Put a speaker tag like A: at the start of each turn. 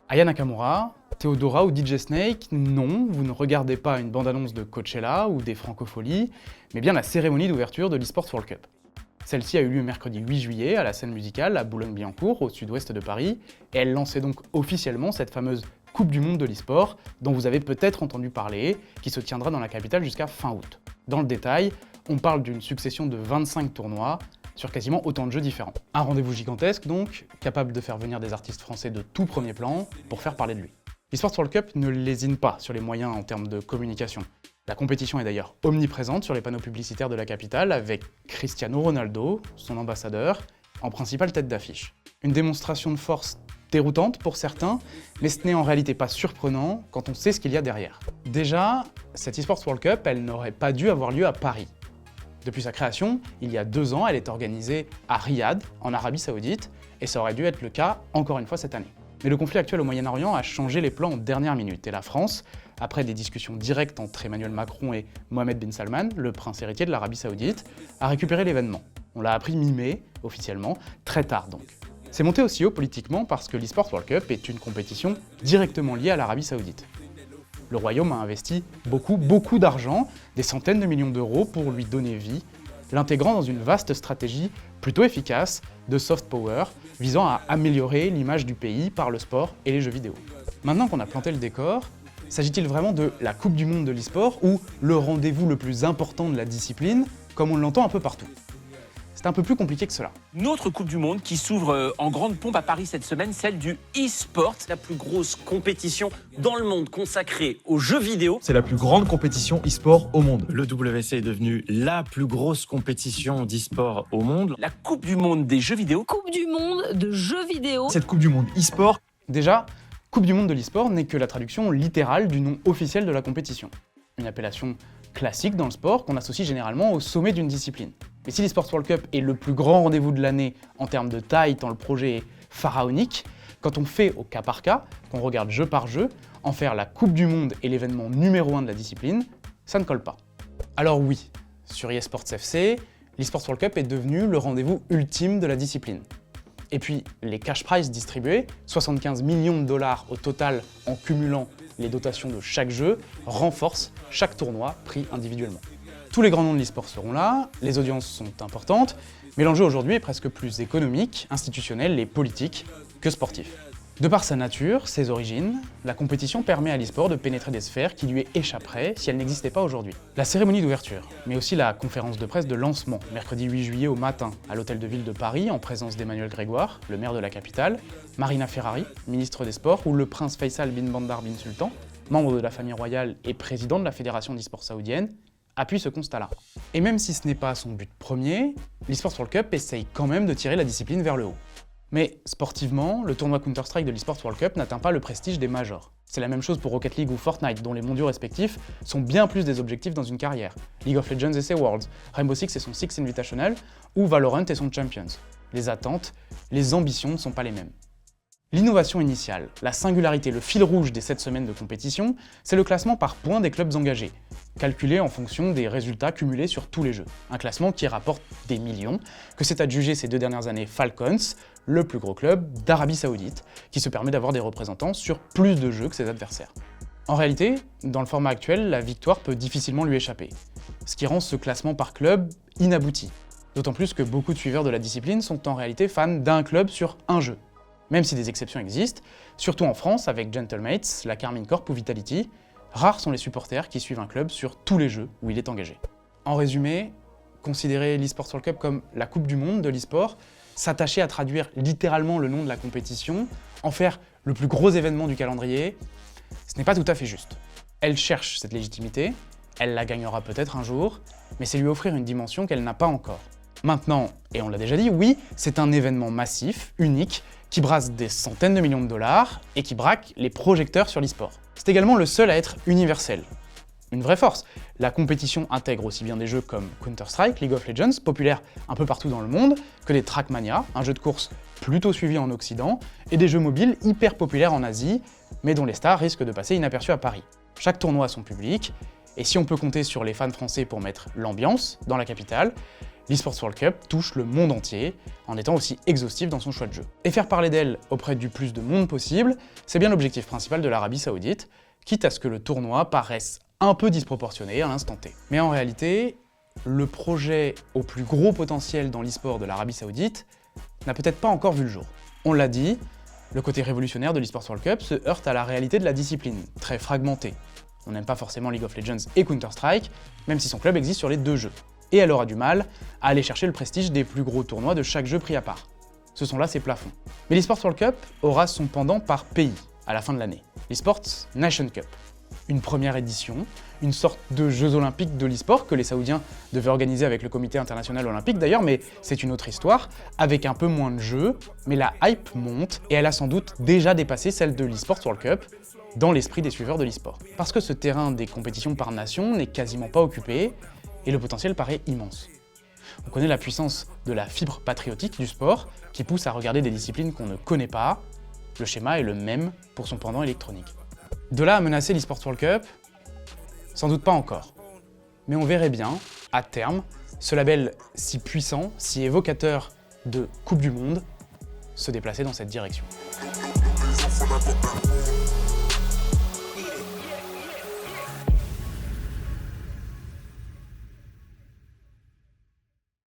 A: Aya Nakamura, Theodora ou DJ Snake, non, vous ne regardez pas une bande-annonce de Coachella ou des Francopholies, mais bien la cérémonie d'ouverture de l'eSports World Cup. Celle-ci a eu lieu mercredi 8 juillet à la scène musicale à Boulogne-Billancourt, au sud-ouest de Paris, et elle lançait donc officiellement cette fameuse Coupe du Monde de l'eSport, dont vous avez peut-être entendu parler, qui se tiendra dans la capitale jusqu'à fin août. Dans le détail, on parle d'une succession de 25 tournois, sur quasiment autant de jeux différents. Un rendez-vous gigantesque donc, capable de faire venir des artistes français de tout premier plan pour faire parler de lui. L'eSports World Cup ne lésine pas sur les moyens en termes de communication. La compétition est d'ailleurs omniprésente sur les panneaux publicitaires de la capitale, avec Cristiano Ronaldo, son ambassadeur, en principale tête d'affiche. Une démonstration de force déroutante pour certains, mais ce n'est en réalité pas surprenant quand on sait ce qu'il y a derrière. Déjà, cette eSports World Cup, elle n'aurait pas dû avoir lieu à Paris. Depuis sa création, il y a 2 ans, elle est organisée à Riyad, en Arabie Saoudite, et ça aurait dû être le cas encore une fois cette année. Mais le conflit actuel au Moyen-Orient a changé les plans en dernière minute, et la France, après des discussions directes entre Emmanuel Macron et Mohammed bin Salman, le prince héritier de l'Arabie Saoudite, a récupéré l'événement. On l'a appris mi-mai, officiellement, très tard donc. C'est monté aussi haut politiquement parce que l'eSports World Cup est une compétition directement liée à l'Arabie Saoudite. Le royaume a investi beaucoup d'argent, des centaines de millions d'euros pour lui donner vie, l'intégrant dans une vaste stratégie plutôt efficace de soft power visant à améliorer l'image du pays par le sport et les jeux vidéo. Maintenant qu'on a planté le décor, s'agit-il vraiment de la Coupe du Monde de l'e-sport ou le rendez-vous le plus important de la discipline, comme on l'entend un peu partout? C'est un peu plus compliqué que cela.
B: Une autre Coupe du Monde qui s'ouvre en grande pompe à Paris cette semaine, celle du e-sport.
C: La plus grosse compétition dans le monde consacrée aux jeux vidéo.
D: C'est la plus grande compétition e-sport au monde.
E: Le WC est devenu la plus grosse compétition d'e-sport au monde.
B: La Coupe du Monde des jeux vidéo.
F: Coupe du Monde de jeux vidéo.
D: Cette Coupe du Monde e-sport.
A: Déjà, Coupe du Monde de l'e-sport n'est que la traduction littérale du nom officiel de la compétition. Une appellation classique dans le sport qu'on associe généralement au sommet d'une discipline. Mais si l'eSports World Cup est le plus grand rendez-vous de l'année en termes de taille, tant le projet est pharaonique, quand on fait au cas par cas, qu'on regarde jeu par jeu, en faire la Coupe du Monde et l'événement numéro 1 de la discipline, ça ne colle pas. Alors oui, sur eSports FC, l'eSports World Cup est devenu le rendez-vous ultime de la discipline. Et puis, les cash prizes distribués, 75 millions de dollars au total en cumulant les dotations de chaque jeu, renforcent chaque tournoi pris individuellement. Tous les grands noms de l'e-sport seront là, les audiences sont importantes, mais l'enjeu aujourd'hui est presque plus économique, institutionnel et politique que sportif. De par sa nature, ses origines, la compétition permet à l'e-sport de pénétrer des sphères qui lui échapperaient si elle n'existait pas aujourd'hui. La cérémonie d'ouverture, mais aussi la conférence de presse de lancement, mercredi 8 juillet au matin, à l'Hôtel de Ville de Paris, en présence d'Emmanuel Grégoire, le maire de la capitale, Marina Ferrari, ministre des Sports, ou le prince Faisal bin Bandar bin Sultan, membre de la famille royale et président de la fédération d'e-sport saoudienne, appuie ce constat-là. Et même si ce n'est pas son but premier, l'eSports World Cup essaye quand même de tirer la discipline vers le haut. Mais sportivement, le tournoi Counter-Strike de l'eSports World Cup n'atteint pas le prestige des majors. C'est la même chose pour Rocket League ou Fortnite, dont les mondiaux respectifs sont bien plus des objectifs dans une carrière. League of Legends et ses Worlds, Rainbow Six et son Six Invitational, ou Valorant et son Champions. Les attentes, les ambitions ne sont pas les mêmes. L'innovation initiale, la singularité, le fil rouge des 7 semaines de compétition, c'est le classement par points des clubs engagés, calculé en fonction des résultats cumulés sur tous les jeux. Un classement qui rapporte des millions, que s'est adjugé ces 2 dernières années Falcons, le plus gros club d'Arabie Saoudite, qui se permet d'avoir des représentants sur plus de jeux que ses adversaires. En réalité, dans le format actuel, la victoire peut difficilement lui échapper, ce qui rend ce classement par club inabouti. D'autant plus que beaucoup de suiveurs de la discipline sont en réalité fans d'un club sur un jeu. Même si des exceptions existent, surtout en France avec Gentlemates, la Carmine Corp ou Vitality, rares sont les supporters qui suivent un club sur tous les jeux où il est engagé. En résumé, considérer l'eSports World Cup comme la Coupe du Monde de l'e-sport, s'attacher à traduire littéralement le nom de la compétition, en faire le plus gros événement du calendrier, ce n'est pas tout à fait juste. Elle cherche cette légitimité, elle la gagnera peut-être un jour, mais c'est lui offrir une dimension qu'elle n'a pas encore. Maintenant, et on l'a déjà dit, oui, c'est un événement massif, unique, qui brasse des centaines de millions de dollars et qui braque les projecteurs sur l'e-sport. C'est également le seul à être universel. Une vraie force. La compétition intègre aussi bien des jeux comme Counter-Strike, League of Legends, populaires un peu partout dans le monde, que des Trackmania, un jeu de course plutôt suivi en Occident, et des jeux mobiles hyper populaires en Asie, mais dont les stars risquent de passer inaperçus à Paris. Chaque tournoi a son public, et si on peut compter sur les fans français pour mettre l'ambiance dans la capitale, l'eSports World Cup touche le monde entier, en étant aussi exhaustif dans son choix de jeu. Et faire parler d'elle auprès du plus de monde possible, c'est bien l'objectif principal de l'Arabie Saoudite, quitte à ce que le tournoi paraisse un peu disproportionné à l'instant T. Mais en réalité, le projet au plus gros potentiel dans l'e-sport de l'Arabie Saoudite n'a peut-être pas encore vu le jour. On l'a dit, le côté révolutionnaire de l'eSports World Cup se heurte à la réalité de la discipline, très fragmentée. On n'aime pas forcément League of Legends et Counter-Strike, même si son club existe sur les deux jeux. Et elle aura du mal à aller chercher le prestige des plus gros tournois de chaque jeu pris à part. Ce sont là ses plafonds. Mais l'eSports World Cup aura son pendant par pays à la fin de l'année. L'eSports Nation Cup. Une première édition, une sorte de Jeux Olympiques de l'e-sport que les Saoudiens devaient organiser avec le Comité International Olympique d'ailleurs, mais c'est une autre histoire, avec un peu moins de jeux, mais la hype monte et elle a sans doute déjà dépassé celle de l'eSports World Cup dans l'esprit des suiveurs de l'e-sport. Parce que ce terrain des compétitions par nation n'est quasiment pas occupé et le potentiel paraît immense. On connaît la puissance de la fibre patriotique du sport qui pousse à regarder des disciplines qu'on ne connaît pas. Le schéma est le même pour son pendant électronique. De là à menacer l'eSports World Cup, sans doute pas encore. Mais on verrait bien, à terme, ce label si puissant, si évocateur de Coupe du Monde, se déplacer dans cette direction.